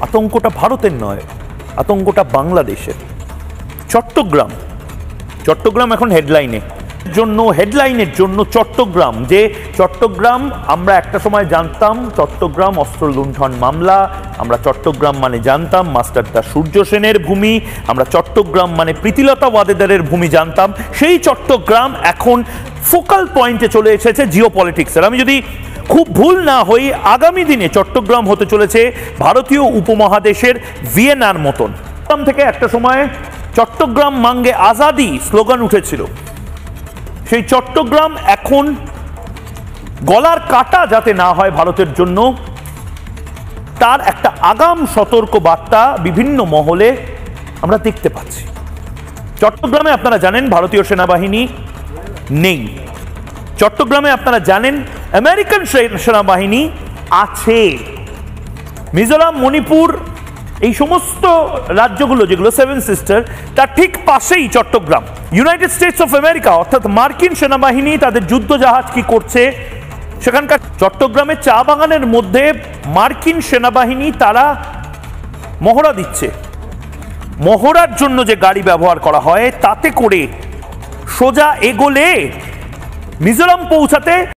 আতঙ্কটা ভারতের নয়, আতঙ্কটা বাংলাদেশের। চট্টগ্রাম এখন হেডলাইনের জন্য চট্টগ্রাম আমরা একটা সময় জানতাম চট্টগ্রাম অস্ত্র লুণ্ঠন মামলা, আমরা চট্টগ্রাম মানে জানতাম মাস্টারদা সূর্য সেনের ভূমি, আমরা চট্টগ্রাম মানে প্রীতিলতা ওয়াদেদারের ভূমি জানতাম। সেই চট্টগ্রাম এখন ফোকাল পয়েন্টে চলে এসেছে জিওপলিটিক্সের। আমি যদি খুব ভুল না হই, আগামী দিনে চট্টগ্রাম হতে চলেছে ভারতীয় উপমহাদেশের ভিয়েনার মতন। থেকে একটা সময় চট্টগ্রাম মাঙ্গে আজাদি স্লোগান উঠেছিল, সেই চট্টগ্রাম এখন গলার কাটা যাতে না হয় ভারতের জন্য, তার একটা আগাম সতর্ক বার্তা বিভিন্ন মহলে আমরা দেখতে পাচ্ছি। চট্টগ্রামে আপনারা জানেন ভারতীয় সেনাবাহিনী নেই, চট্টগ্রামে আপনারা জানেন আমেরিকান সেনাবাহিনী আছে। মিজোরাম, মণিপুর, এই সমস্ত রাজ্যগুলো যেগুলো সেভেন সিস্টার, তার ঠিক পাশেই Chattogram. United States of America অর্থাৎ মার্কিন সেনাবাহিনী তাদের যুদ্ধ জাহাজ কি করছে সেখানকার চট্টগ্রামের চা বাগানের মধ্যে মার্কিন সেনাবাহিনী তারা মহড়া দিচ্ছে। মহড়ার জন্য যে গাড়ি ব্যবহার করা হয় তাতে করে সোজা এগোলে মিজোরাম পৌঁছাতে